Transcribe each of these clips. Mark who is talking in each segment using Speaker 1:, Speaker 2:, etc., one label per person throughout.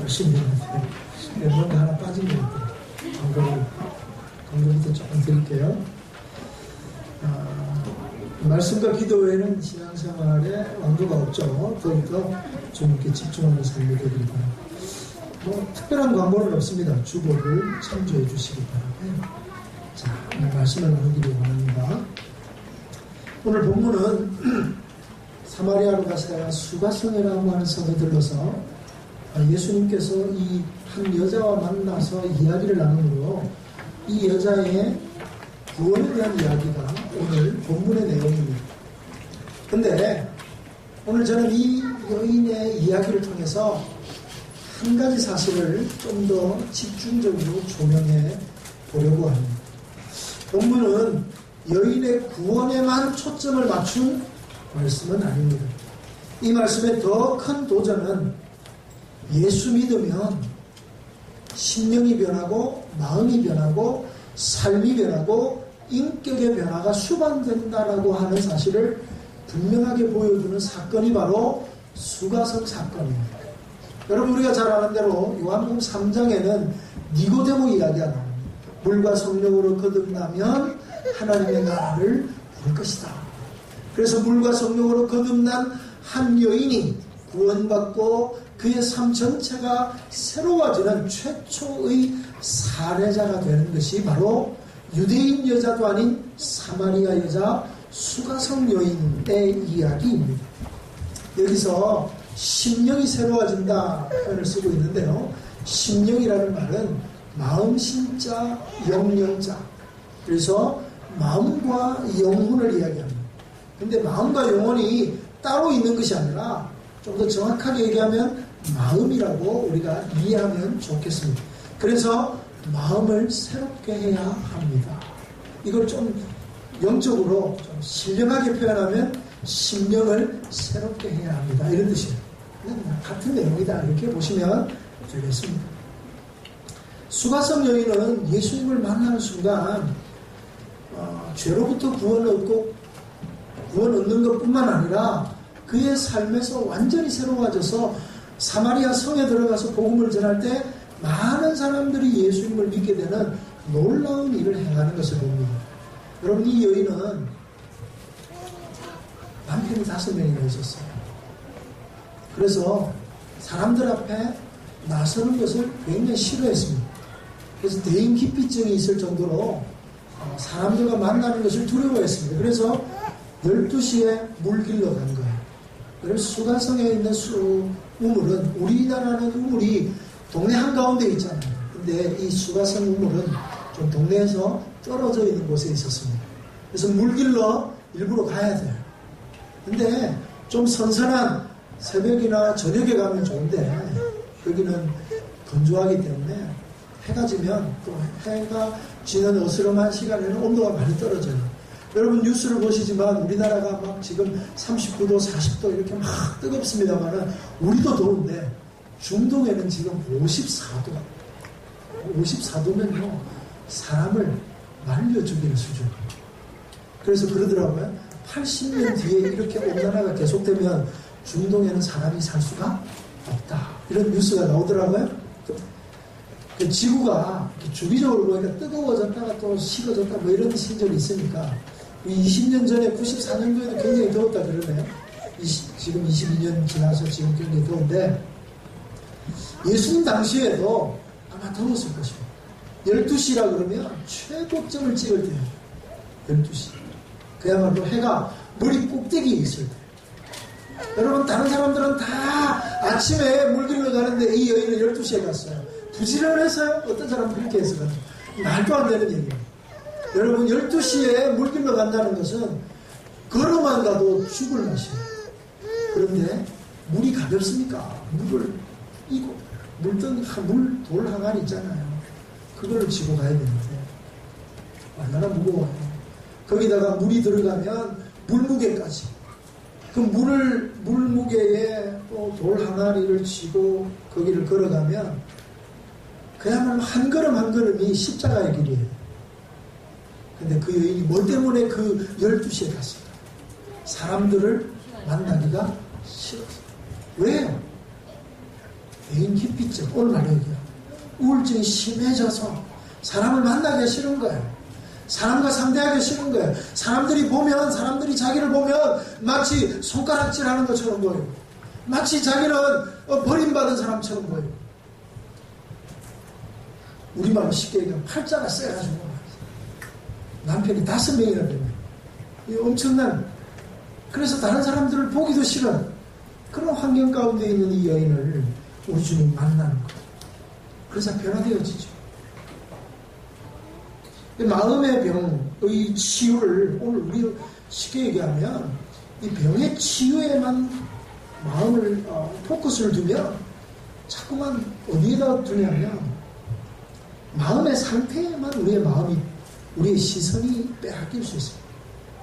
Speaker 1: 열심히 했는데 뭔가 하나 빠진 것 같아요. 광고부터 조금 드릴게요. 말씀과 기도 외에는 신앙생활에 완도가 없죠. 더욱더 주님께 집중하는 삶이 되길 바랍니다. 특별한 광고는 없습니다. 주보를 참조해 주시기 바랍니다. 자, 오늘 말씀을 나누기를 원합니다. 오늘 본문은 사마리아로 가시다가 수가성이라고 하는 성에 들러서 예수님께서 이 한 여자와 만나서 이야기를 나누므로 이 여자의 구원에 대한 이야기가 오늘 본문의 내용입니다. 근데 오늘 저는 이 여인의 이야기를 통해서 한 가지 사실을 좀 더 집중적으로 조명해 보려고 합니다. 본문은 여인의 구원에만 초점을 맞춘 말씀은 아닙니다. 이 말씀의 더 큰 도전은 예수 믿으면 심령이 변하고 마음이 변하고 삶이 변하고 인격의 변화가 수반된다라고 하는 사실을 분명하게 보여주는 사건이 바로 수가성 사건입니다. 여러분, 우리가 잘 아는 대로 요한복음 3장에는 니고데모 이야기가 나옵니다. 물과 성령으로 거듭나면 하나님의 나라를 볼 것이다. 그래서 물과 성령으로 거듭난 한 여인이 구원받고 그의 삶 전체가 새로워지는 최초의 사례자가 되는 것이 바로 유대인 여자도 아닌 사마리아 여자 수가성 여인의 이야기입니다. 여기서 심령이 새로워진다 표현을 쓰고 있는데요. 심령이라는 말은 마음, 신자, 영령자. 그래서 마음과 영혼을 이야기합니다. 근데 마음과 영혼이 따로 있는 것이 아니라 좀 더 정확하게 얘기하면 마음이라고 우리가 이해하면 좋겠습니다. 그래서 마음을 새롭게 해야 합니다. 이걸 좀 영적으로 좀 신령하게 표현하면 심령을 새롭게 해야 합니다. 이런 뜻이에요. 같은 내용이다. 이렇게 보시면 되겠습니다. 수가성 여인은 예수님을 만나는 순간 죄로부터 구원 얻는 것뿐만 아니라 그의 삶에서 완전히 새로워져서 사마리아 성에 들어가서 복음을 전할 때 많은 사람들이 예수님을 믿게 되는 놀라운 일을 행하는 것을 봅니다. 여러분, 이 여인은 남편이 5명이나 있었어요. 그래서 사람들 앞에 나서는 것을 굉장히 싫어했습니다. 그래서 대인기피증이 있을 정도로 사람들과 만나는 것을 두려워했습니다. 그래서 12시에 물길로 간 거예요. 그래서 수가성에 있는 우물은, 우리나라는 우물이 동네 한가운데 있잖아요. 근데 이 수가성 우물은 좀 동네에서 떨어져 있는 곳에 있었습니다. 그래서 물길로 일부러 가야 돼요. 근데 좀 선선한 새벽이나 저녁에 가면 좋은데 여기는 건조하기 때문에 해가 지면 또 해가 지는 어스름한 시간에는 온도가 많이 떨어져요. 여러분 뉴스를 보시지만 우리나라가 막 지금 39도, 40도 이렇게 막 뜨겁습니다만은 우리도 더운데 중동에는 지금 54도면요 사람을 말려 죽이는 수준이에요. 그래서 그러더라고요. 80년 뒤에 이렇게 온난화가 계속되면 중동에는 사람이 살 수가 없다. 이런 뉴스가 나오더라고요. 그 지구가 주기적으로 보니까 뜨거워졌다가 또 식어졌다 뭐 이런 시절이 있으니까 20년 전에 94년도에도 굉장히 더웠다 그러네요. 지금 22년 지나서 지금 굉장히 더운데 예수님 당시에도 아마 더웠을 것입니다. 12시라 그러면 최고점을 찍을 때예요. 12시. 그야말로 해가 머리 꼭대기에 있을 때. 여러분 다른 사람들은 다 아침에 물길로 가는데 이 여인은 12시에 갔어요. 부지런해서요? 어떤 사람은 그렇게 했어가지고 말도 안 되는 얘기예요. 여러분 12시에 물길로 간다는 것은 걸어만 가도 죽을 맛이에요. 그런데 물이 가볍습니까? 물을 이고 돌 항아리 있잖아요. 그걸 지고 가야 되는데 얼마나 무거워요. 거기다가 물이 들어가면 물무게까지 그 물무게에 또 돌 항아리를 지고 거기를 걸어가면 그야말로 한 걸음 한 걸음이 십자가의 길이에요. 근데 그 여인이 뭐 때문에 그 12시에 갔을까? 사람들을 만나기가 싫었어요. 왜요? 대인 기피증, 오늘 말로 얘기해요. 우울증이 심해져서 사람을 만나기 싫은 거예요. 사람과 상대하기 싫은 거예요. 사람들이 자기를 보면 마치 손가락질하는 것처럼 보여요. 마치 자기는 버림받은 사람처럼 보여요. 우리말로 쉽게 얘기하면 팔자가 세가지고 남편이 5명이나 되면 엄청난, 그래서 다른 사람들을 보기도 싫은 그런 환경 가운데 있는 이 여인을 우리 주님 만나는 거예요. 그래서 변화되어지죠. 마음의 병의 치유를 오늘 우리 쉽게 얘기하면 이 병의 치유에만 마음을 포커스를 두면 자꾸만 어디에다 두냐면 마음의 상태에만 우리의 시선이 빼앗길 수 있어요.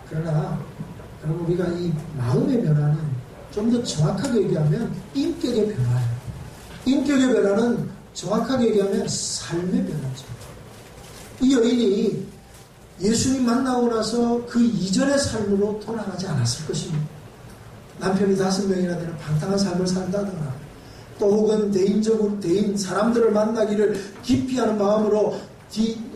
Speaker 1: 그러나 여러분, 우리가 이 마음의 변화는 좀 더 정확하게 얘기하면 인격의 변화예요. 인격의 변화는 정확하게 얘기하면 삶의 변화죠. 이 여인이 예수님 만나고 나서 그 이전의 삶으로 돌아가지 않았을 것입니다. 남편이 5명이나 되는 방탕한 삶을 산다거나 또 혹은 사람들을 만나기를 기피하는 마음으로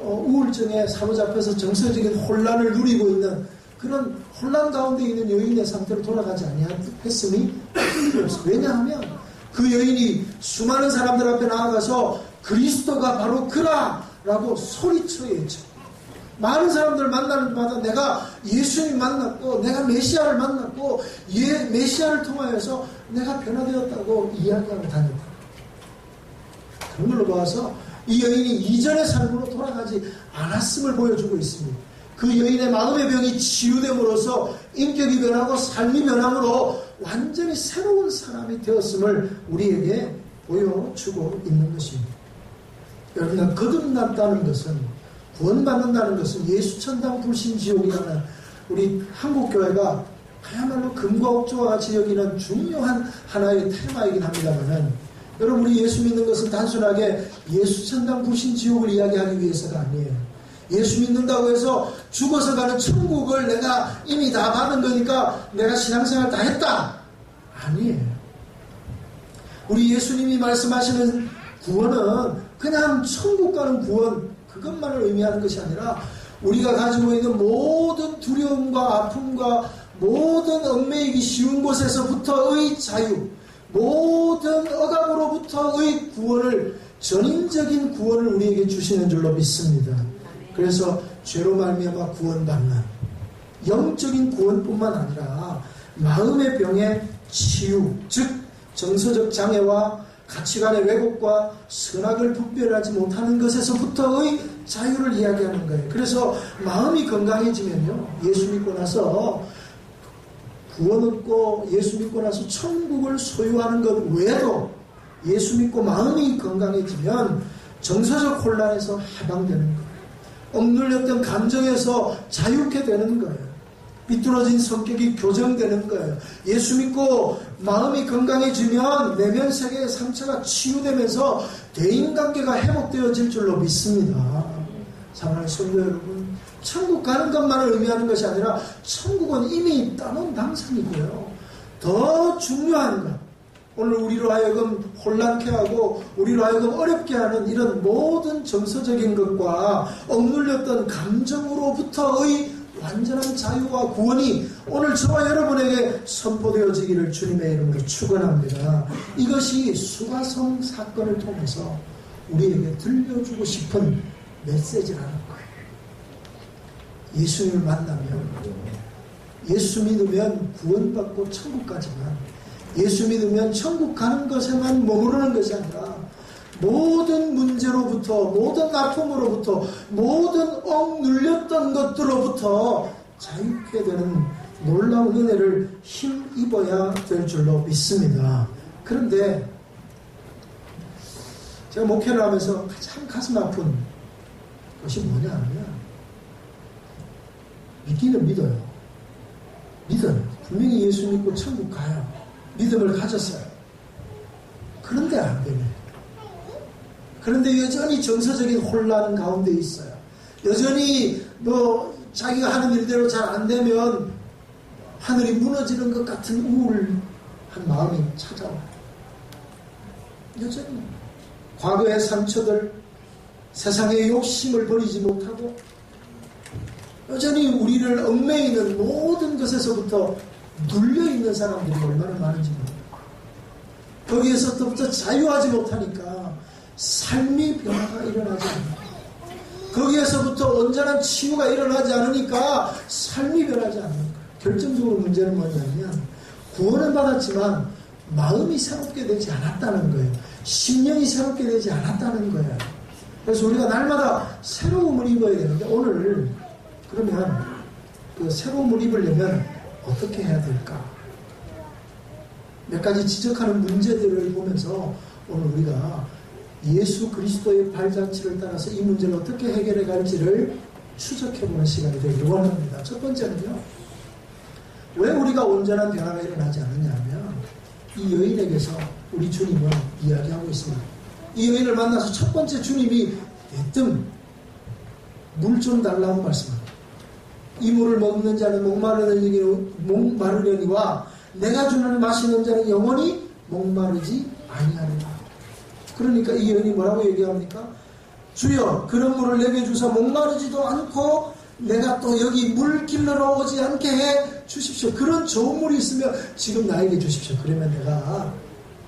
Speaker 1: 우울증에 사로잡혀서 정서적인 혼란을 누리고 있는 그런 혼란 가운데 있는 여인의 상태로 돌아가지 아니했음이 틀림없어요. 왜냐하면 그 여인이 수많은 사람들 앞에 나아가서 그리스도가 바로 그라라고 소리쳐 외쳐. 많은 사람들 만나는 마다 내가 예수님 만났고 내가 메시아를 만났고 메시아를 통하여서 내가 변화되었다고 이야기하고 다녔다. 그런 걸로 봐서 이 여인이 이전의 삶으로 돌아가지 않았음을 보여주고 있습니다. 그 여인의 마음의 병이 치유됨으로써 인격이 변하고 삶이 변함으로 완전히 새로운 사람이 되었음을 우리에게 보여주고 있는 것입니다. 여러분, 거듭났다는 것은, 구원받는다는 것은 예수천당 불신지옥이라는 우리 한국교회가 그야말로 금과 옥조와 같이 여기는 중요한 하나의 테마이긴 합니다만은, 여러분, 우리 예수 믿는 것은 단순하게 예수천당 불신지옥을 이야기하기 위해서가 아니에요. 예수 믿는다고 해서 죽어서 가는 천국을 내가 이미 다 받은 거니까 내가 신앙생활 다 했다. 아니에요. 우리 예수님이 말씀하시는 구원은 그냥 천국 가는 구원, 그것만을 의미하는 것이 아니라 우리가 가지고 있는 모든 두려움과 아픔과 모든 얽매이기 쉬운 곳에서부터의 자유, 모든 억압으로부터의 구원을, 전인적인 구원을 우리에게 주시는 줄로 믿습니다. 그래서 죄로 말미암아 구원받는 영적인 구원뿐만 아니라 마음의 병의 치유, 즉 정서적 장애와 가치관의 왜곡과 선악을 분별하지 못하는 것에서부터의 자유를 이야기하는 거예요. 그래서 마음이 건강해지면요, 예수 믿고 나서 구원 얻고 예수 믿고 나서 천국을 소유하는 것 외에도 예수 믿고 마음이 건강해지면 정서적 혼란에서 해방되는 거예요. 억눌렸던 감정에서 자유케 되는 거예요. 삐뚤어진 성격이 교정되는 거예요. 예수 믿고 마음이 건강해지면 내면 세계의 상처가 치유되면서 대인관계가 회복되어질 줄로 믿습니다. 사랑하는 성도 여러분, 천국 가는 것만을 의미하는 것이 아니라 천국은 이미 따놓은 당선이고요. 더 중요한 것, 오늘 우리로 하여금 혼란케 하고 우리로 하여금 어렵게 하는 이런 모든 정서적인 것과 억눌렸던 감정으로부터의 완전한 자유와 구원이 오늘 저와 여러분에게 선포되어지기를 주님의 이름으로 축원합니다. 이것이 수가성 사건을 통해서 우리에게 들려주고 싶은 메시지라는 거예요. 예수님을 만나면, 예수 믿으면 구원받고 천국 가지만, 예수 믿으면 천국 가는 것에만 머무르는 것이 아니라 모든 문제로부터, 모든 아픔으로부터, 모든 억눌렸던 것들로부터 자유케 되는 놀라운 은혜를 힘입어야 될 줄로 믿습니다. 그런데 제가 목회를 하면서 가장 가슴 아픈 것이 뭐냐 하면, 믿기는 믿어요. 분명히 예수 믿고 천국 가요. 믿음을 가졌어요. 그런데 안 되네. 그런데 여전히 정서적인 혼란 가운데 있어요. 여전히 자기가 하는 일대로 잘 안 되면 하늘이 무너지는 것 같은 우울한 마음이 찾아와요. 여전히 과거의 상처들, 세상의 욕심을 버리지 못하고 여전히 우리를 얽매이는 모든 것에서부터 눌려있는 사람들이 얼마나 많은지 모릅니다. 거기에서부터 자유하지 못하니까 삶이 변화가 일어나지 않는다. 거기에서부터 온전한 치유가 일어나지 않으니까 삶이 변하지 않는 거예요. 결정적으로 문제는 뭐냐면 구원은 받았지만 마음이 새롭게 되지 않았다는 거예요. 심령이 새롭게 되지 않았다는 거예요. 그래서 우리가 날마다 새로움을 입어야 되는데 오늘 그러면 그 새로움을 입으려면 어떻게 해야 될까? 몇 가지 지적하는 문제들을 보면서 오늘 우리가 예수 그리스도의 발자취를 따라서 이 문제를 어떻게 해결해 갈지를 추적해보는 시간이 되기를 원합니다. 첫 번째는요, 왜 우리가 온전한 변화가 일어나지 않느냐 하면 이 여인에게서 우리 주님은 이야기하고 있습니다. 이 여인을 만나서 첫 번째 주님이 대뜸 물 좀 달라고 말씀합니다. 이 물을 먹는 자는 목마르려니와 내가 주는 마시는 자는 영원히 목마르지 아니하리라. 그러니까 이 여인이 뭐라고 얘기합니까? 주여 그런 물을 내게 주사 목마르지도 않고 내가 또 여기 물 길러러 오지 않게 해 주십시오. 그런 좋은 물이 있으면 지금 나에게 주십시오. 그러면 내가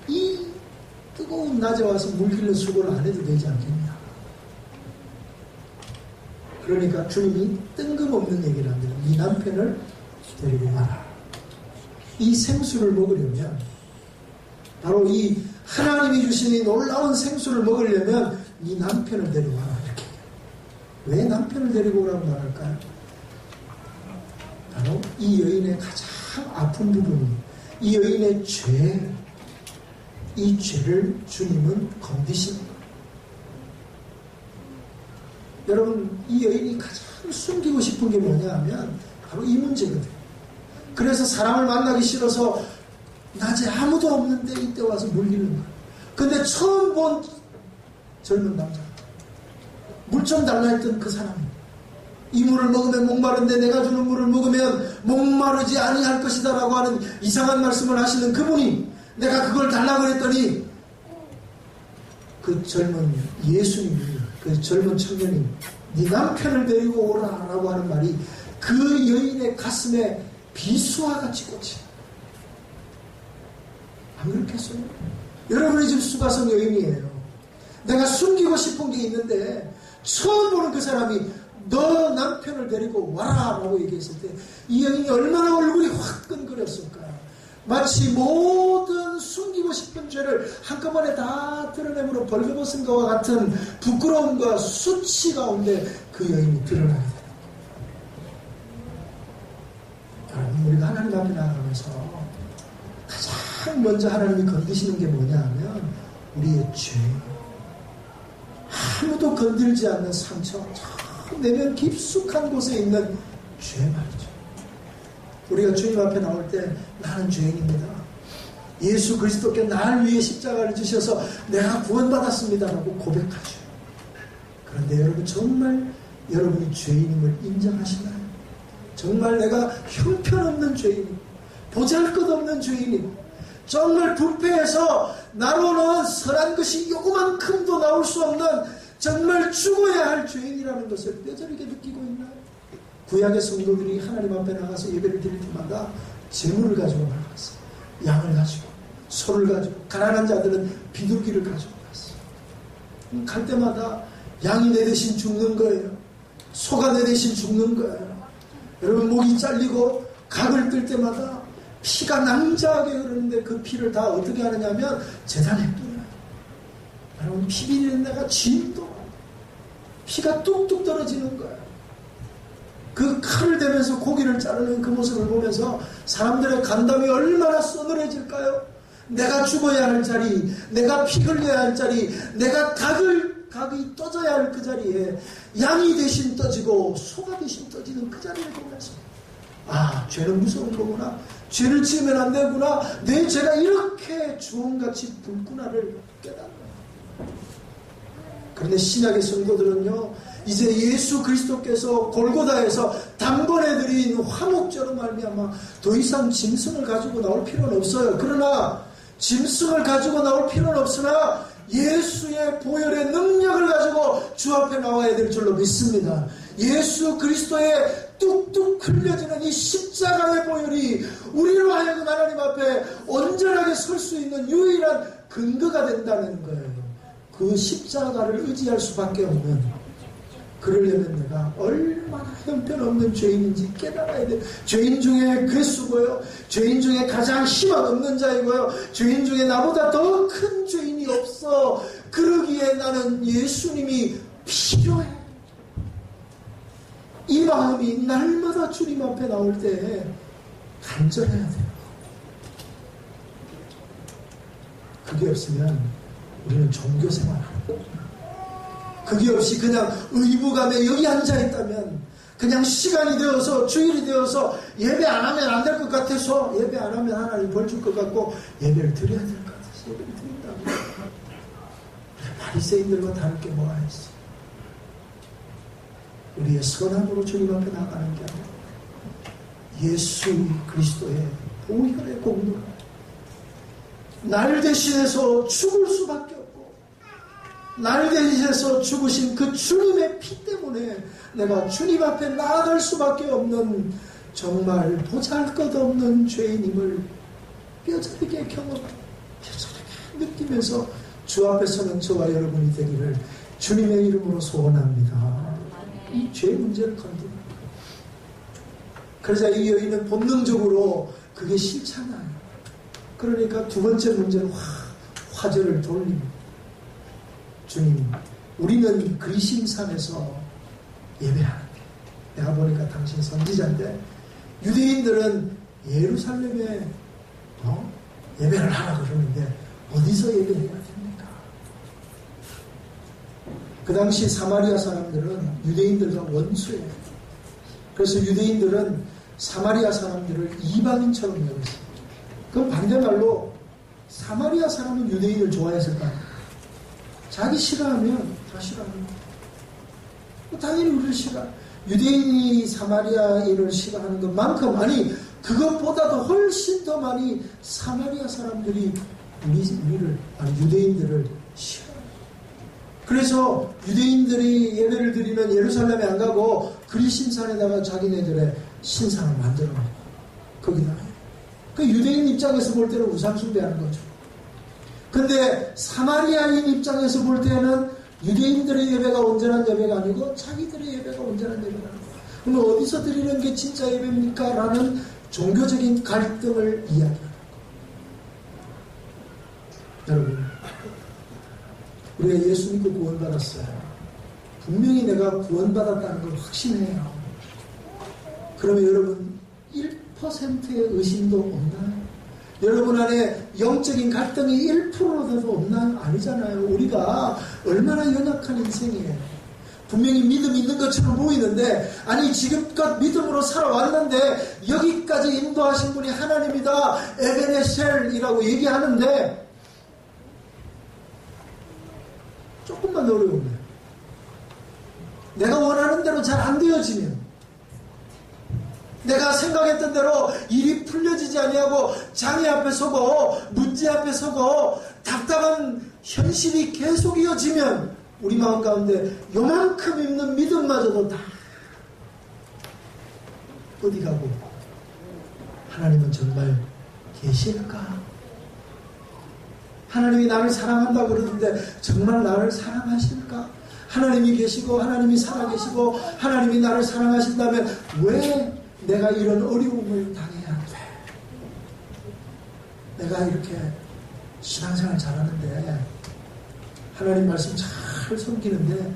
Speaker 1: 이 뜨거운 낮에 와서 물 길러 수고를 안 해도 되지 않겠냐. 그러니까 주님이 뜬금없는 얘기를 합니다. 네 남편을 데리고 와라. 이 생수를 먹으려면 바로 이 하나님이 주신 이 놀라운 생수를 먹으려면 네 남편을 데리고 와라. 이렇게. 왜 남편을 데리고 오라고 말할까요? 바로 이 여인의 가장 아픈 부분이 이 여인의 죄, 이 죄를 주님은 건드시는 거예요. 여러분, 이 여인이 가장 숨기고 싶은 게 뭐냐 하면 바로 이 문제거든요. 그래서 사람을 만나기 싫어서 낮에 아무도 없는데 이때 와서 물리는 거예요. 근데 처음 본 젊은 남자, 물 좀 달라 했던 그 사람이 이 물을 먹으면 목마른데 내가 주는 물을 먹으면 목마르지 아니할 것이다 라고 하는 이상한 말씀을 하시는 그분이 내가 그걸 달라고 했더니 그 젊은 예수님이 그 젊은 청년이 네 남편을 데리고 오라 라고 하는 말이 그 여인의 가슴에 비수와 같이 꽂혀. 안 그렇겠어요? 여러분이 지금 수가성 여인이에요. 내가 숨기고 싶은 게 있는데 처음 보는 그 사람이 너 남편을 데리고 와라 라고 얘기했을 때 이 여인이 얼마나 얼굴이 화끈거렸을까요? 마치 모든 숨기고 싶은 죄를 한꺼번에 다 드러내므로 벌거벗은 것과 같은 부끄러움과 수치 가운데 그 여인이 드러나게 됩니다. 여러분, 우리가 하나님 앞에 나아가면서 가장 먼저 하나님이 건드시는 게 뭐냐 하면 우리의 죄, 아무도 건들지 않는 상처, 저 내면 깊숙한 곳에 있는 죄 말이죠. 우리가 주님 앞에 나올 때 나는 죄인입니다. 예수 그리스도께 날 위해 십자가를 지셔서 내가 구원받았습니다 라고 고백하죠. 그런데 여러분, 정말 여러분이 죄인임을 인정하시나요? 정말 내가 형편없는 죄인이고 보잘것없는 죄인이고 정말 부패해서 나로는 선한 것이 요만큼도 나올 수 없는 정말 죽어야 할 죄인이라는 것을 뼈저리게 느끼고 있나요? 구약의 성도들이 하나님 앞에 나가서 예배를 드릴 때마다 재물을 가지고 나갔어요. 양을 가지고, 소를 가지고, 가난한 자들은 비둘기를 가지고 갔어요. 갈 때마다 양이 내 대신 죽는 거예요. 소가 내 대신 죽는 거예요. 여러분, 목이 잘리고 각을 뜰 때마다 피가 낭자하게 흐르는데 그 피를 다 어떻게 하느냐면 제단에 뿌려요. 여러분, 피 비리는 데가 진도 피가 뚝뚝 떨어지는 거예요. 그 칼을 대면서 고기를 자르는 그 모습을 보면서 사람들의 간담이 얼마나 서늘해질까요? 내가 죽어야 할 자리, 내가 피 흘려야 할 자리, 내가 각이 떠져야 할 그 자리에 양이 대신 떠지고 소가 대신 떠지는 그 자리를 보면서 아, 죄는 무서운 거구나. 죄를 지으면 안 되구나. 내 죄가 이렇게 주홍같이 붉구나를 깨닫는. 그런데 신약의 성도들은요, 이제 예수 그리스도께서 골고다에서 단번에 드린 화목제로 말미암아 더 이상 짐승을 가지고 나올 필요는 없어요. 그러나 짐승을 가지고 나올 필요는 없으나 예수의 보혈의 능력을 가지고 주 앞에 나와야 될 줄로 믿습니다. 예수 그리스도의 뚝뚝 흘려지는 이 십자가의 보혈이 우리로 하여금 하나님 앞에 온전하게 설 수 있는 유일한 근거가 된다는 거예요. 그 십자가를 의지할 수밖에 없는, 그러려면 내가 얼마나 형편없는 죄인인지 깨달아야 돼요. 죄인 중에 괴수고요, 죄인 중에 가장 희망 없는 자이고요, 죄인 중에 나보다 더 큰 죄인이 없어. 그러기에 나는 예수님이 필요해. 이 마음이 날마다 주님 앞에 나올 때 간절해야 돼요. 그게 없으면 우리는 종교생활하는 거예요. 그게 없이 그냥 의무감에 여기 앉아있다면, 그냥 시간이 되어서, 주일이 되어서 예배 안 하면 안 될 것 같아서, 예배 안 하면 하나님 벌 줄 것 같고 예배를 드려야 될 것 같아서 예배를 드린다고. 바리새인들과 다를 게 뭐가 있어? 우리의 선함으로 주님 앞에 나가는 게 아니라 예수 그리스도의 보혈의 공로, 날 대신해서 죽을 수밖에 없고 날 대신해서 죽으신 그 주님의 피 때문에 내가 주님 앞에 나아갈 수밖에 없는 정말 보잘것없는 죄인임을 뼈저리게 경험하고 뼈저리게 느끼면서 주 앞에 서는 저와 여러분이 되기를 주님의 이름으로 소원합니다. 이 죄 문제를 건드립니다. 그러자 이 여인은 본능적으로 그게 싫잖아요. 그러니까 두 번째 문제는 화제를 돌립니다. 주님, 우리는 그리심산에서 예배하는데, 내가 보니까 당신 선지자인데 유대인들은 예루살렘에 예배를 하라 그러는데 어디서 예배해야 됩니까? 그 당시 사마리아 사람들은 유대인들과 원수예요. 그래서 유대인들은 사마리아 사람들을 이방인처럼 여겼어요. 그럼 반대말로 사마리아 사람은 유대인을 좋아했을까요? 자기 싫어하면 다 싫어합니다. 당연히 우리를 싫어. 유대인이 사마리아인을 싫어하는 것만큼, 아니 그것보다도 훨씬 더 많이 사마리아 사람들이 유대인들을 싫어해요. 그래서 유대인들이 예배를 드리면 예루살렘에 안 가고 그리심산에다가 자기네들의 신상을 만들어 놓고 거기다가 해요. 그 유대인 입장에서 볼 때는 우상 숭배하는 거죠. 근데 사마리아인 입장에서 볼 때는 유대인들의 예배가 온전한 예배가 아니고 자기들의 예배가 온전한 예배가 아니고, 그럼 어디서 드리는 게 진짜 예배입니까? 라는 종교적인 갈등을 이야기하는 거예요. 여러분, 우리가 예수 믿고 구원받았어요. 분명히 내가 구원받았다는 걸 확신해요. 그러면 여러분 1%의 의심도 없나요? 여러분 안에 영적인 갈등이 1%라도 없나요? 아니잖아요. 우리가 얼마나 연약한 인생이에요. 분명히 믿음이 있는 것처럼 보이는데, 아니 지금껏 믿음으로 살아왔는데 여기까지 인도하신 분이 하나님이다, 에베네셀이라고 얘기하는데 조금만 어려우면, 내가 원하는 대로 잘 안 되어지면, 내가 생각했던 대로 일이 풀려지지 아니하고 장애 앞에 서고 문제 앞에 서고 답답한 현실이 계속 이어지면 우리 마음 가운데 요만큼 있는 믿음마저도 다 어디 가고, 하나님은 정말 계실까? 하나님이 나를 사랑한다고 그러는데 정말 나를 사랑하실까? 하나님이 계시고 하나님이 살아계시고 하나님이 나를 사랑하신다면 왜 내가 이런 어려움을 당해야 돼? 내가 이렇게 신앙생활 잘하는데, 하나님 말씀 잘 섬기는데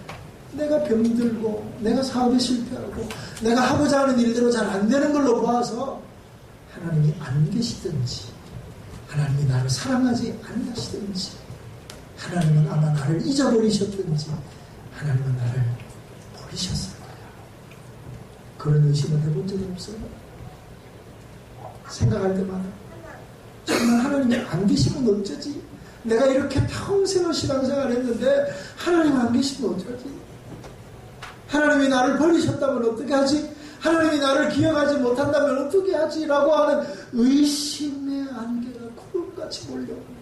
Speaker 1: 내가 병들고 내가 사업에 실패하고 내가 하고자 하는 일대로 잘 안 되는 걸로 봐서 하나님이 안 계시든지, 하나님이 나를 사랑하지 않으시든지, 하나님은 아마 나를 잊어버리셨든지, 하나님은 나를 버리셨을 거야. 그런 의심을 해본 적이 없어요. 생각할 때마다 정말 하나님이 안 계시면 어쩌지? 내가 이렇게 평생을 신앙생활 했는데 하나님 안 계시면 어쩌지? 하나님이 나를 버리셨다면 어떻게 하지? 하나님이 나를 기억하지 못한다면 어떻게 하지? 라고 하는 의심의 안개가 구름 같은 같이 몰려오는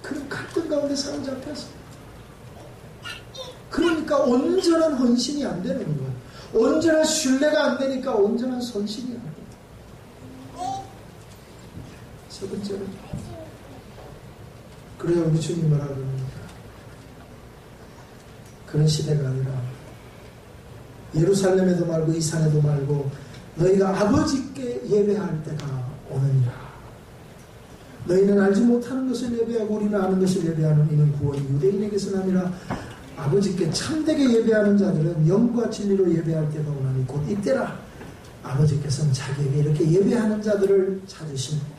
Speaker 1: 그런 갈등 가운데 사로잡혀서, 그러니까 온전한 헌신이 안 되는 거예요. 온전한 신뢰가 안 되니까 온전한 선신이 안 돼요. 세 번째로, 그래야 우리 주님이 뭐라 그럽니까? 그런 시대가 아니라 예루살렘에도 말고 이 산에도 말고 너희가 아버지께 예배할 때가 오느니라. 너희는 알지 못하는 것을 예배하고 우리는 아는 것을 예배하는 이는 구원이 유대인에게서 아니라 아버지께 참되게 예배하는 자들은 영과 진리로 예배할 때가 오나니 곧 이때라. 아버지께서는 자기에게 이렇게 예배하는 자들을 찾으십니다.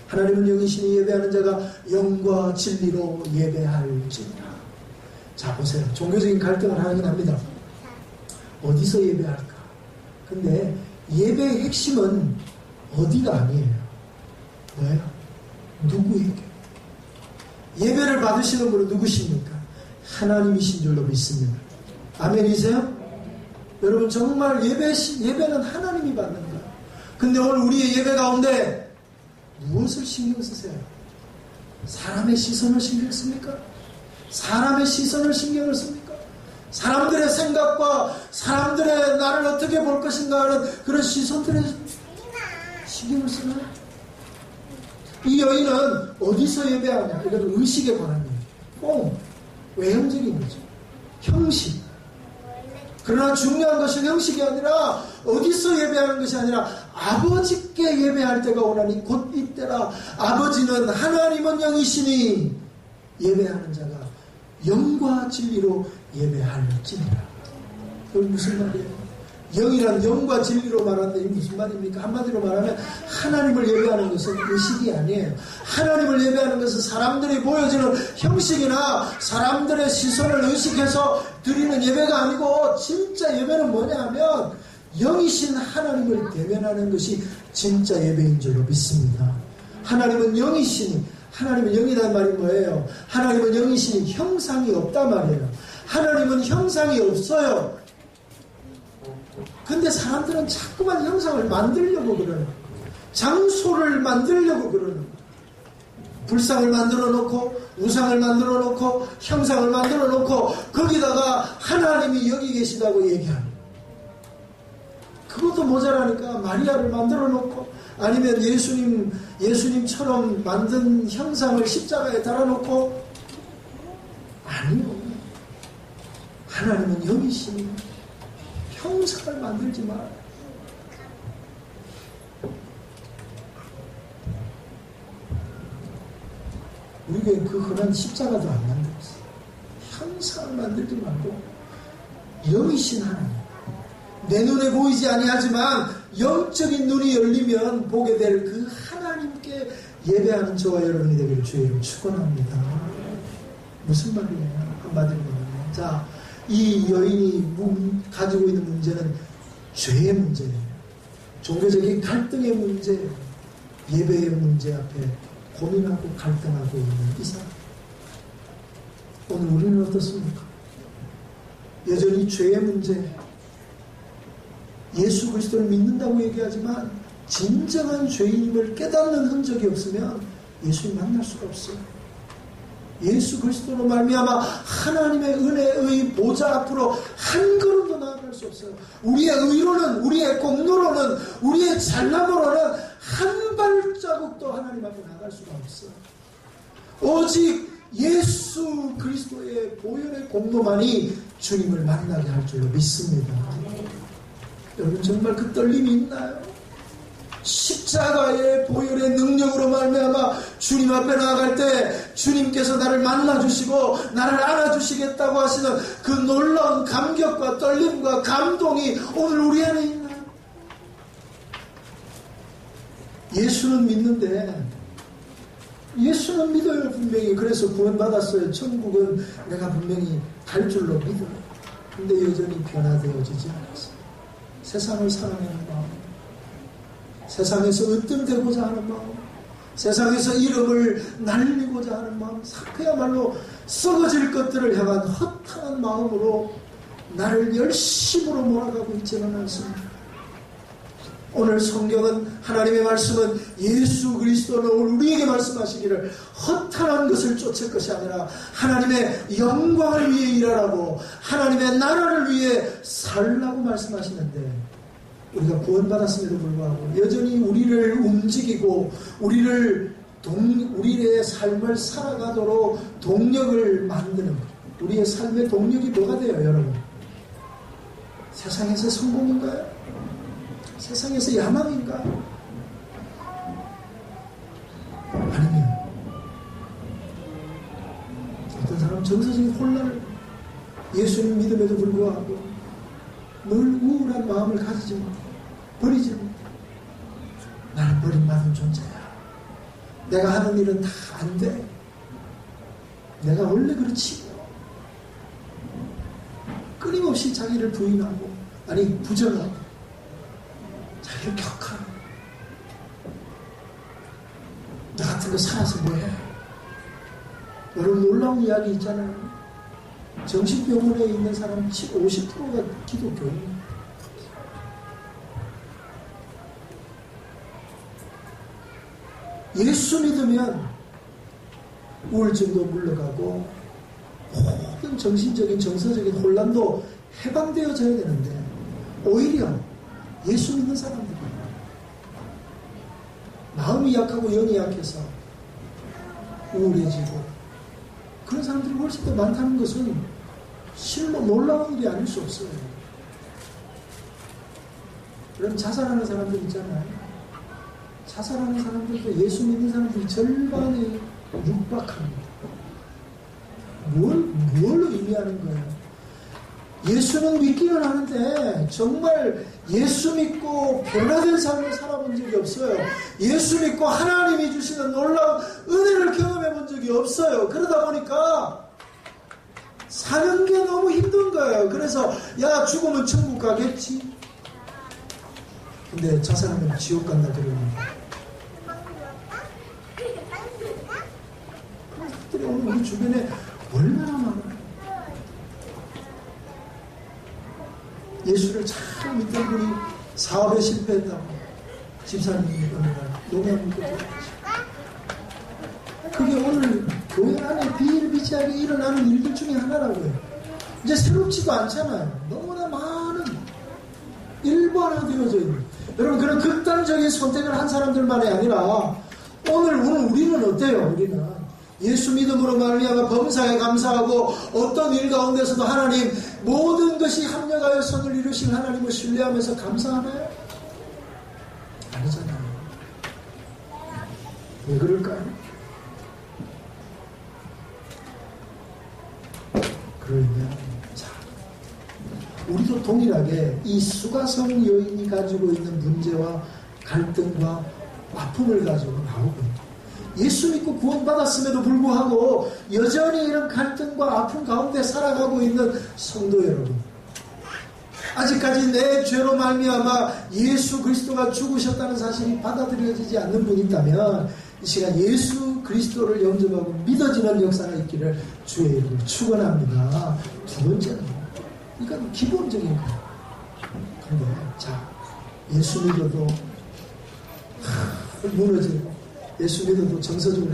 Speaker 1: 하나님은 영이시니 예배하는 자가 영과 진리로 예배할지니라. 자, 보세요. 종교적인 갈등을 하긴 합니다. 어디서 예배할까? 근데 예배의 핵심은 어디가 아니에요. 뭐예요? 누구에게? 예배를 받으시는 분은 누구십니까? 하나님이신 줄로 믿습니다. 아멘이세요? 여러분, 정말 예배는 하나님이 받는 거예요. 근데 오늘 우리의 예배 가운데 무엇을 신경 쓰세요? 사람의 시선을 신경 씁니까? 사람의 시선을 신경을 씁니까? 사람들의 생각과 사람들의 나를 어떻게 볼 것인가 하는 그런 시선들에 신경을 쓰나요? 이 여인은 어디서 예배하냐? 이건 의식에 관한 거예요. 외형적인 거죠. 형식. 그러나 중요한 것은 형식이 아니라 어디서 예배하는 것이 아니라 아버지께 예배할 때가 오나니 곧 이때라. 아버지는 하나님은 영이시니 예배하는 자가 영과 진리로 예배할지니라. 그건 무슨 말이에요? 영이란 영과 진리로 말하는데 이게 무슨 말입니까? 한마디로 말하면 하나님을 예배하는 것은 의식이 아니에요. 하나님을 예배하는 것은 사람들이 보여주는 형식이나 사람들의 시선을 의식해서 드리는 예배가 아니고, 진짜 예배는 뭐냐 하면 영이신 하나님을 대면하는 것이 진짜 예배인 줄로 믿습니다. 하나님은 영이시니, 하나님은 영이란 말이 뭐예요? 하나님은 영이시니 형상이 없단 말이에요. 하나님은 형상이 없어요. 근데 사람들은 자꾸만 형상을 만들려고 그러는, 장소를 만들려고 그러는, 불상을 만들어 놓고 우상을 만들어 놓고 형상을 만들어 놓고 거기다가 하나님이 여기 계시다고 얘기하는, 그것도 모자라니까 마리아를 만들어 놓고 아니면 예수님처럼 만든 형상을 십자가에 달아놓고, 아니요, 하나님은 영이시니 형상을 만들지 마라. 우리 교회 그 흔한 십자가도 안 만들었어. 형상을 만들지 말고 영이신 하나님, 내 눈에 보이지 아니하지만 영적인 눈이 열리면 보게 될 그 하나님께 예배하는 저와 여러분이 되기를 주의 이름으로 축원합니다. 무슨 말이에요? 한마디로 말하면, 자, 이 여인이 가지고 있는 문제는 죄의 문제예요. 종교적인 갈등의 문제예요. 예배의 문제 앞에 고민하고 갈등하고 있는 이 사람. 오늘 우리는 어떻습니까? 여전히 죄의 문제, 예수 그리스도를 믿는다고 얘기하지만 진정한 죄인임을 깨닫는 흔적이 없으면 예수님 만날 수가 없어요. 예수 그리스도로 말미암아 하나님의 은혜의 보좌 앞으로 한 걸음도 나아갈 수 없어요. 우리의 의로는, 우리의 공로로는, 우리의 잘남으로는 한 발자국도 하나님 앞에 나갈 수가 없어요. 오직 예수 그리스도의 보혈의 공로만이 주님을 만나게 할 줄로 믿습니다. 여러분, 정말 그 떨림이 있나요? 십자가의 보혈의 능력으로 말미암아 주님 앞에 나아갈 때 주님께서 나를 만나주시고 나를 안아주시겠다고 하시는 그 놀라운 감격과 떨림과 감동이 오늘 우리 안에 있나요? 예수는 믿는데, 예수는 믿어요, 분명히. 그래서 구원받았어요. 천국은 내가 분명히 갈 줄로 믿어요. 근데 여전히 변화되어지지 않았어요. 세상을 사랑하는 마음, 세상에서 으뜸되고자 하는 마음, 세상에서 이름을 날리고자 하는 마음, 그야말로 썩어질 것들을 향한 허탄한 마음으로 나를 열심으로 몰아가고 있지는 않습니다. 오늘 성경은, 하나님의 말씀은 예수 그리스도는 오늘 우리에게 말씀하시기를 허탄한 것을 쫓을 것이 아니라 하나님의 영광을 위해 일하라고, 하나님의 나라를 위해 살라고 말씀하시는데, 우리가 구원받았음에도 불구하고 여전히 우리를 움직이고 우리의 삶을 살아가도록 동력을 만드는 것. 우리의 삶의 동력이 뭐가 돼요, 여러분? 세상에서 성공인가요? 세상에서 야망인가요? 아니면 어떤 사람 정서적인 혼란을, 예수님 믿음에도 불구하고 늘 우울한 마음을 가지지 못해, 버리지 못해. 나는 버림받은 존재야. 내가 하는 일은 다 안 돼. 내가 원래 그렇지. 끊임없이 자기를 부인하고, 아니 부정하고, 자기를 격하고, 나 같은 거 살아서 뭐해? 여러분, 놀라운 이야기 있잖아요. 정신병원에 있는 사람 50%가 기독교예요. 예수 믿으면 우울증도 물러가고 모든 정신적인 정서적인 혼란도 해방되어져야 되는데, 오히려 예수 믿는 사람들, 마음이 약하고 영이 약해서 우울해지고 그런 사람들이 훨씬 더 많다는 것은 실로 놀라운 일이 아닐 수 없어요. 그럼 자살하는 사람들 있잖아요. 자살하는 사람들도 예수 믿는 사람들이 절반에 육박합니다. 뭘 의미하는 거예요? 예수는 믿기는 하는데 정말 예수 믿고 변화된 삶을 살아본 적이 없어요. 예수 믿고 하나님이 주시는 놀라운 은혜를 경험해 본 적이 없어요. 그러다 보니까 사는 게 너무 힘든 거예요. 그래서 야, 죽으면 천국 가겠지. 근데 자살하면 지옥 간다 그러는 그들이 오늘 우리 주변에 얼마나 많아요. 예수를 잘 믿던 분이 사업에 실패했다고 집사님이 어느 날 농담을 듣고, 그게 오늘 교회 안에 비일비재하게 일어나는 일들 중에 하나라고요. 이제 새롭지도 않잖아요. 너무나 많은 일반화되어져 있는, 여러분, 그런 극단적인 선택을 한 사람들만이 아니라 오늘 우리는 어때요? 우리는 예수 믿음으로 말미암아 범사에 감사하고 어떤 일 가운데서도 하나님 모든 것이 합력하여 선을 이루신 하나님을 신뢰하면서 감사하나요? 아니잖아요. 왜 그럴까요? 그러면 자, 우리도 동일하게 이 수가성 여인이 가지고 있는 문제와 갈등과 아픔을 가지고 나오고 있다. 예수 믿고 구원받았음에도 불구하고 여전히 이런 갈등과 아픔 가운데 살아가고 있는 성도 여러분, 아직까지 내 죄로 말미암아 예수 그리스도가 죽으셨다는 사실이 받아들여지지 않는 분이 있다면 이 시간 예수 그리스도를 영접하고 믿어지는 역사가 있기를 주의 이름으로 축원합니다. 두 번째는, 이건 기본적인 거예요. 그런데 자, 예수 믿어도 무너지고, 예수 믿어도 정서적으로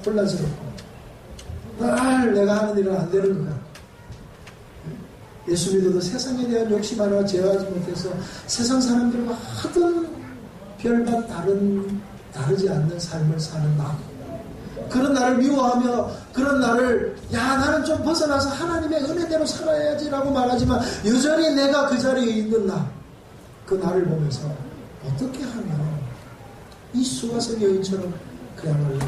Speaker 1: 혼란스럽고, 늘 내가 하는 일은 안 되는 것 같고, 예수 믿어도 세상에 대한 욕심 하나 제어하지 못해서 세상 사람들과 하든 별반 다르지 않는 삶을 사는 나, 그런 나를 미워하며, 그런 나를 야, 나는 좀 벗어나서 하나님의 은혜대로 살아야지라고 말하지만 여전히 내가 그 자리에 있는 나, 그 나를 보면서 어떻게 하면 이 수가성 여인처럼 그야말로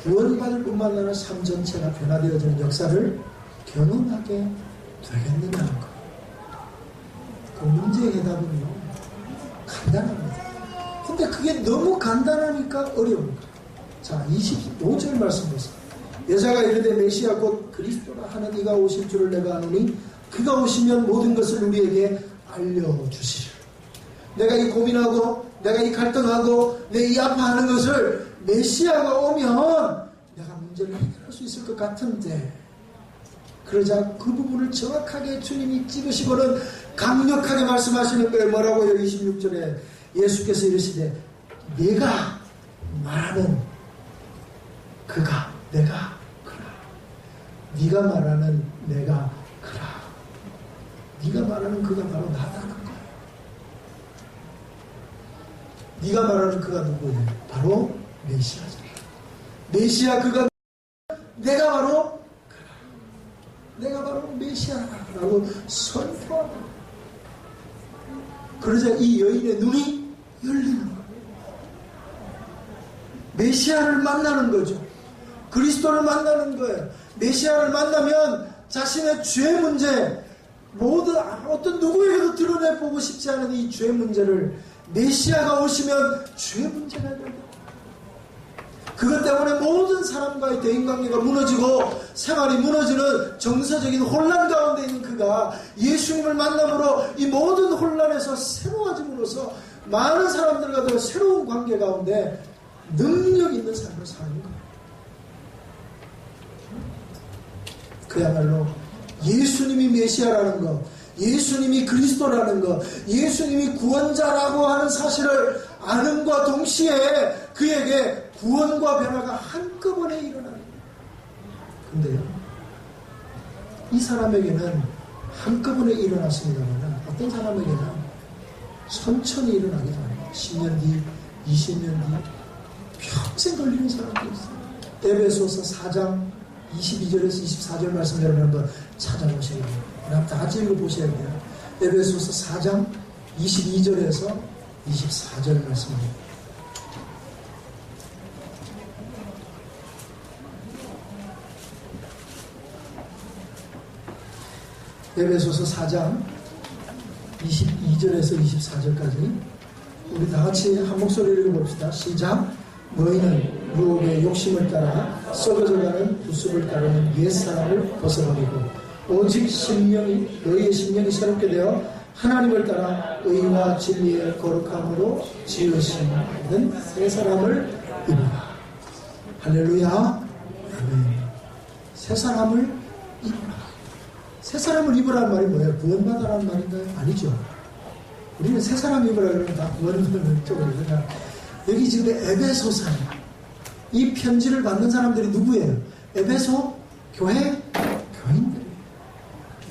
Speaker 1: 구원받을 뿐만 아니라 삶 전체가 변화되어지는 역사를 경험하게 되겠느냐는 것. 그 문제의 해답은요, 간단합니다. 근데 그게 너무 간단하니까 어려웁니다. 자, 25절 말씀 보세요. 여자가 이르되 메시아 곧 그리스도라 하는 이가 오실 줄을 내가 아노니 그가 오시면 모든 것을 우리에게 알려주시리라. 내가 이 고민하고, 내가 이 갈등하고, 내 이 아파하는 것을 메시아가 오면 내가 문제를 해결할 수 있을 것 같은데, 그러자 그 부분을 정확하게 주님이 찌르시고는 강력하게 말씀하시는 거예요. 뭐라고요? 26절에 예수께서 이르시되 내가 말하는 그가 내가 그라. 네가 말하는 내가 그라. 네가 말하는 그가 바로 나다는 거야. 네가 말하는 그가 누구예요? 바로 메시아잖아. 메시아 그가 내가 바로 그라. 내가 바로 메시아라고 선포하고, 그러자 이 여인의 눈이 열리는 거예요. 메시아를 만나는 거죠. 그리스도를 만나는 거예요. 메시아를 만나면 자신의 죄 문제, 모든 어떤 누구에게도 드러내보고 싶지 않은 이 죄 문제를 메시아가 오시면 죄 문제가 해결돼요. 그것 때문에 모든 사람과의 대인관계가 무너지고 생활이 무너지는 정서적인 혼란 가운데 있는 그가 예수님을 만남으로 이 모든 혼란에서 새로워짐으로써 많은 사람들과도 새로운 관계 가운데 능력 있는 삶을 사는 거예요. 그야말로 예수님이 메시아라는 것, 예수님이 그리스도라는 것, 예수님이 구원자라고 하는 사실을 아는과 동시에 그에게 구원과 변화가 한꺼번에 일어나는 거예요. 근데요, 이 사람에게는 한꺼번에 일어났습니다만 어떤 사람에게는 천천히 일어나기도 합니다. 10년 뒤, 20년 뒤 평생 걸리는 사람도 있어요. 에베소서 4장 22절에서 24절 말씀 여러분 한번 찾아보셔야 돼요. 그럼 다 같이 읽어보셔야 돼요. 에베소서 4장 22절에서 24절 말씀입니다. 에베소서 4장 22절에서 24절까지 우리 다 같이 한 목소리를 읽어봅시다. 시작. 너희는 유혹의 욕심을 따라 썩어져가는 구습을 따르는 옛사람을 벗어버리고 오직 너희의 심령이 새롭게 되어 하나님을 따라 의와 진리의 거룩함으로 지으시는 새 사람을 입으라. 할렐루야. 아멘. 새 사람을 입으라. 새 사람을 입으라는 말이 뭐예요? 구원받아라는 말인가요? 아니죠. 우리는 새 사람 입으라 그러면 다 구원받는 쪽으로 생각. 여기 지금 에베소서예요. 이 편지를 받는 사람들이 누구예요? 에베소 교회 교인들.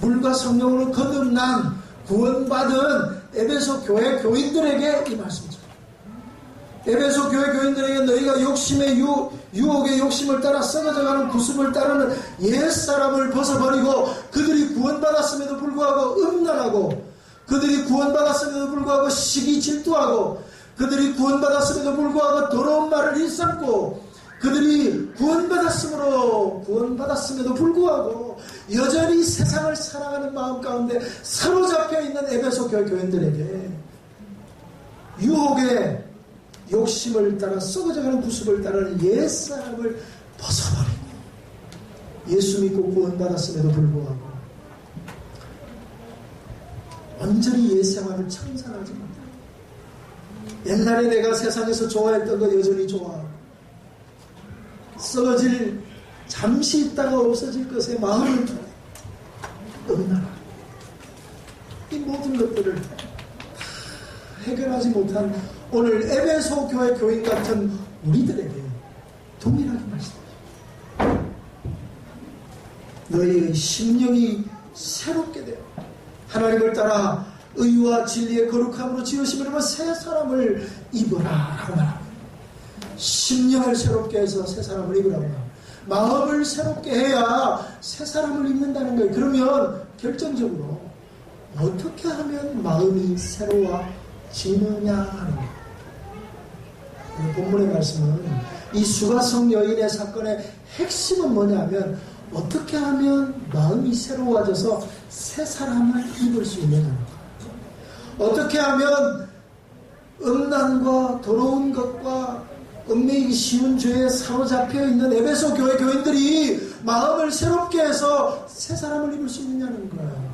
Speaker 1: 물과 성령으로 거듭난 구원받은 에베소 교회 교인들에게 이 말씀이죠. 에베소 교회 교인들에게 너희가 유혹의 욕심을 따라 썩어져가는 구습을 따르는 옛사람을 벗어버리고 그들이 구원받았음에도 불구하고 음란하고 그들이 구원받았음에도 불구하고 시기 질투하고 그들이 구원받았음에도 불구하고 더러운 말을 일삼고 그들이 구원받았음에도 불구하고 여전히 세상을 사랑하는 마음 가운데 사로잡혀 있는 에베소 교회 교인들에게 유혹의 욕심을 따라 썩어져가는 구습을 따르는 옛사람을 벗어버리고 예수 믿고 구원받았음에도 불구하고 완전히 옛생활을 청산하지 못하고 옛날에 내가 세상에서 좋아했던 거 여전히 좋아하고 썩어질 잠시 있다가 없어질 것에 마음을 두고 음란하고 이 모든 것들을 다 해결하지 못한 오늘 에베소 교회 교인 같은 우리들에게 동일하게 말씀하십니다. 너희의 심령이 새롭게 되어 하나님을 따라 의와 진리의 거룩함으로 지으심으로 새 사람을 입어라 라고 말합니다. 심령을 새롭게 해서 새 사람을 입으라고 합니다. 마음을 새롭게 해야 새 사람을 입는다는 거예요. 그러면 결정적으로 어떻게 하면 마음이 새로워지느냐 하는 거예요. 본문의 말씀은 이 수가성 여인의 사건의 핵심은 뭐냐면 어떻게 하면 마음이 새로워져서 새 사람을 입을 수 있느냐는 거예요. 어떻게 하면 음란과 더러운 것과 얽매이기 쉬운 죄에 사로잡혀 있는 에베소 교회 교인들이 마음을 새롭게 해서 새 사람을 입을 수 있느냐는 거예요.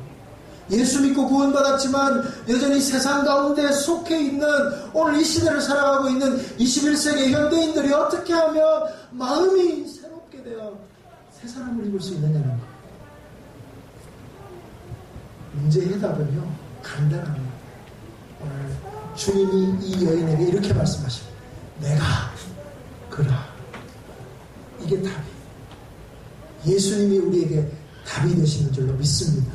Speaker 1: 예수 믿고 구원받았지만 여전히 세상 가운데 속해 있는 오늘 이 시대를 살아가고 있는 21세기 현대인들이 어떻게 하면 마음이 새롭게 되어 새 사람을 입을 수 있느냐는 거예요. 문제의 해답은요 간단합니다. 주님이 이 여인에게 이렇게 말씀하십니다. 내가 그라. 이게 답이에요. 예수님이 우리에게 답이 되시는 줄로 믿습니다.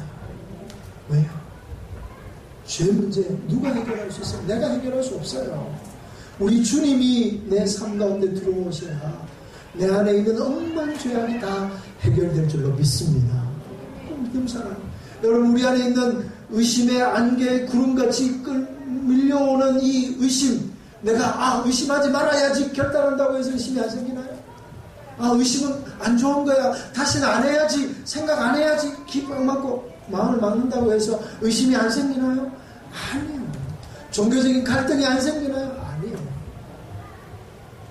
Speaker 1: 왜요? 죄 문제 누가 해결할 수 있어요? 내가 해결할 수 없어요. 우리 주님이 내 삶 가운데 들어오셔야 내 안에 있는 엉망 죄악이 다 해결될 줄로 믿습니다. 믿음 사람 여러분, 우리 안에 있는 의심의 안개 구름같이 밀려오는 이 의심, 내가 의심하지 말아야지 결단한다고 해서 의심이 안 생기나요? 의심은 안 좋은 거야, 다시는 안 해야지, 생각 안 해야지, 기쁨 막고 마음을 막는다고 해서 의심이 안 생기나요? 아니에요. 종교적인 갈등이 안 생기나요? 아니에요.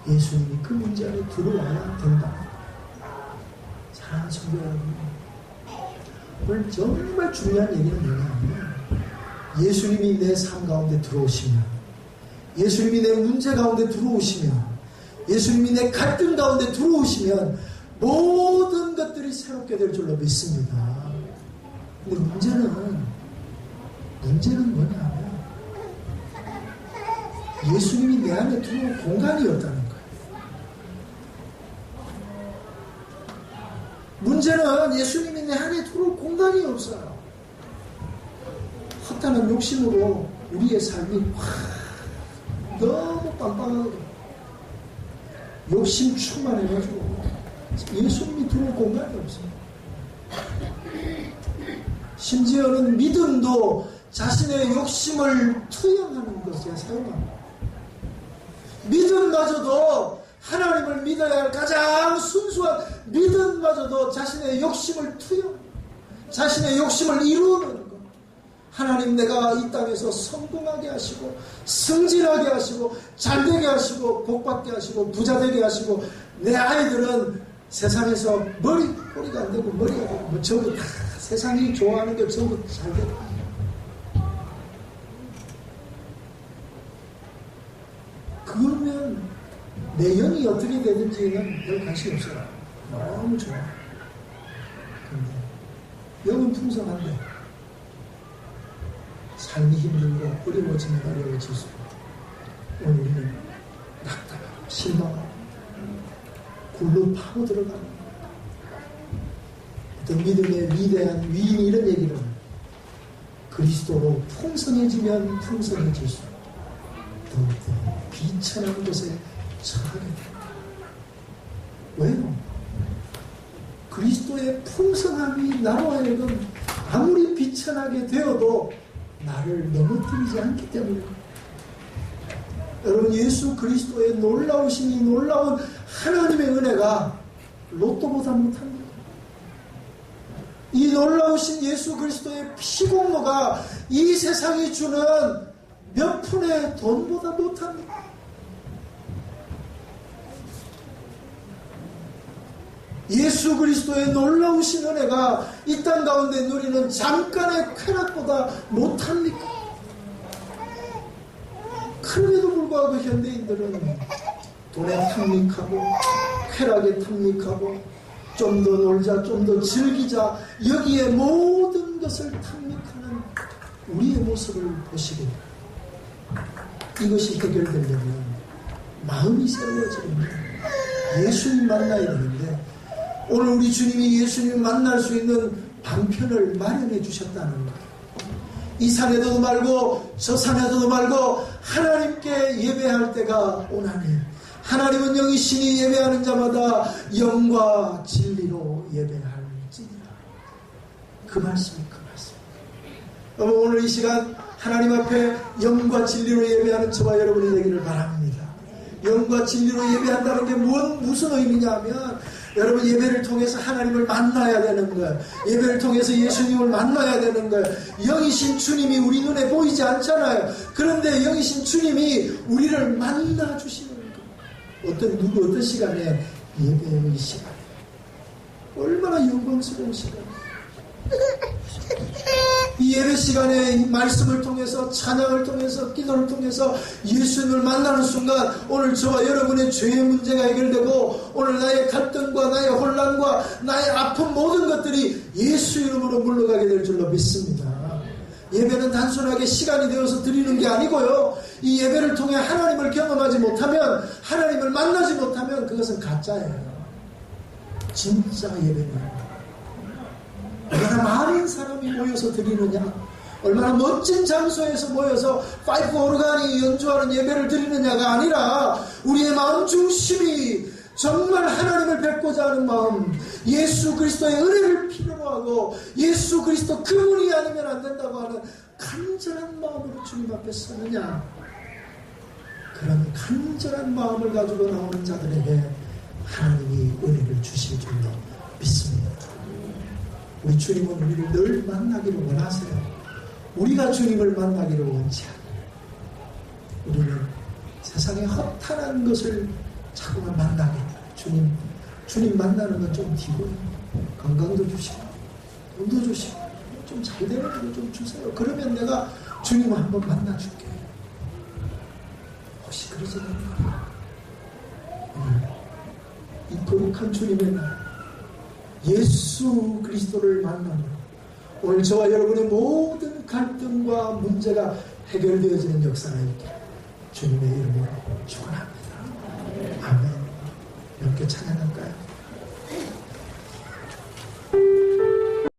Speaker 1: 예수님이 그 문제 안에 들어와야 된다. 사랑하는 성도 여러분, 오늘 정말 중요한 얘기는 뭐냐면, 예수님이 내 삶 가운데 들어오시면, 예수님이 내 문제 가운데 들어오시면, 예수님이 내 갈등 가운데 들어오시면 모든 것들이 새롭게 될 줄로 믿습니다. 근데 문제는 뭐냐면, 예수님이 내 안에 들어올 공간이 없다는 거예요. 문제는 예수님이 내 안에 들어올 공간이 없어요. 허탄한 욕심으로 우리의 삶이 너무 빵빵하고 욕심 충만해가지고 예수님이 들어올 공간이 없어요. 심지어는 믿음도 자신의 욕심을 투영하는 것에 사용합니다. 믿음마저도, 하나님을 믿어야 할 가장 순수한 믿음마저도 자신의 욕심을 자신의 욕심을 이루는 것. 하나님, 내가 이 땅에서 성공하게 하시고 승진하게 하시고 잘되게 하시고 복받게 하시고 부자되게 하시고, 내 아이들은 세상에서 꼬리가 안 되고 머리가 되고 전부 다 세상이 좋아하는 게 전부 잘 되고. 그러면 내 영이 어떻게 되든지는 별 관심 없어요. 너무 좋아. 근데 영은 풍성한데 삶이 힘들고 어려워지면 어려워질수록 오늘 우리는 낙담하고 실망하고 굴로 파고 들어가는 거예요. 어떤 믿음의 위대한 위인이 이런 얘기를 해요. 그리스도로 풍성해지면 풍성해질수록 더욱더 비천한 곳에 처하게 된다. 왜요? 그리스도의 풍성함이 나로 하여금 아무리 비천하게 되어도 나를 넘어뜨리지 않기 때문에. 여러분, 예수 그리스도의 놀라우신 이 놀라운 하나님의 은혜가 로또보다 못합니다. 이 놀라우신 예수 그리스도의 피공로가 이 세상이 주는 몇 푼의 돈보다 못합니다. 예수 그리스도의 놀라우신 은혜가 이 땅 가운데 누리는 잠깐의 쾌락보다 못합니까? 그럼에도 불구하고 현대인들은 돈에 탐닉하고 쾌락에 탐닉하고 좀 더 놀자, 좀 더 즐기자, 여기에 모든 것을 탐닉하는 우리의 모습을 보시고, 이것이 해결되려면 마음이 새로워지면 예수님 만나야 되는데, 오늘 우리 주님이 예수님을 만날 수 있는 방편을 마련해 주셨다는 거예요. 이 산에도 말고 저 산에도 말고 하나님께 예배할 때가 오나니, 하나님은 영이시니 예배하는 자마다 영과 진리로 예배할지니라. 그 말씀이 그 말씀. 오늘 이 시간 하나님 앞에 영과 진리로 예배하는 저와 여러분이 되기를 바랍니다. 영과 진리로 예배한다는 게 무슨 의미냐 하면, 여러분, 예배를 통해서 하나님을 만나야 되는 거예요. 예배를 통해서 예수님을 만나야 되는 거예요. 영이신 주님이 우리 눈에 보이지 않잖아요. 그런데 영이신 주님이 우리를 만나 주시는 거예요. 어떤 시간에? 예배의 시간. 얼마나 영광스러운 시간. 이 예배 시간에 이 말씀을 통해서, 찬양을 통해서, 기도를 통해서 예수님을 만나는 순간, 오늘 저와 여러분의 죄의 문제가 해결되고, 오늘 나의 갈등과 나의 혼란과 나의 아픈 모든 것들이 예수 이름으로 물러가게 될 줄로 믿습니다. 예배는 단순하게 시간이 되어서 드리는 게 아니고요. 이 예배를 통해 하나님을 경험하지 못하면, 하나님을 만나지 못하면 그것은 가짜예요. 진짜 예배는 얼마나 많은 사람이 모여서 드리느냐, 얼마나 멋진 장소에서 모여서 파이프 오르간이 연주하는 예배를 드리느냐가 아니라 우리의 마음 중심이 정말 하나님을 뵙고자 하는 마음, 예수 그리스도의 은혜를 필요로 하고 예수 그리스도 그분이 아니면 안 된다고 하는 간절한 마음으로 주님 앞에 서느냐, 그런 간절한 마음을 가지고 나오는 자들에게 하나님이 은혜를 주실 줄로 믿습니다. 우리 주님은 우리를 늘 만나기를 원하세요. 우리가 주님을 만나기를 원치 않아요. 우리는 세상의 허탄한 것을 자꾸만 만나게 돼요. 주님 만나는 건 좀 뒤고요. 건강도 주시고 돈도 주시고 좀 잘 되는 거 좀 주세요. 그러면 내가 주님을 한번 만나줄게. 혹시 그러지 않나요? 이 거룩한 주님의 날, 예수 그리스도를 만나면 오늘 저와 여러분의 모든 갈등과 문제가 해결되어지는 역사가 있게 주님의 이름으로 축원합니다. 아멘. 함께 찬양할까요?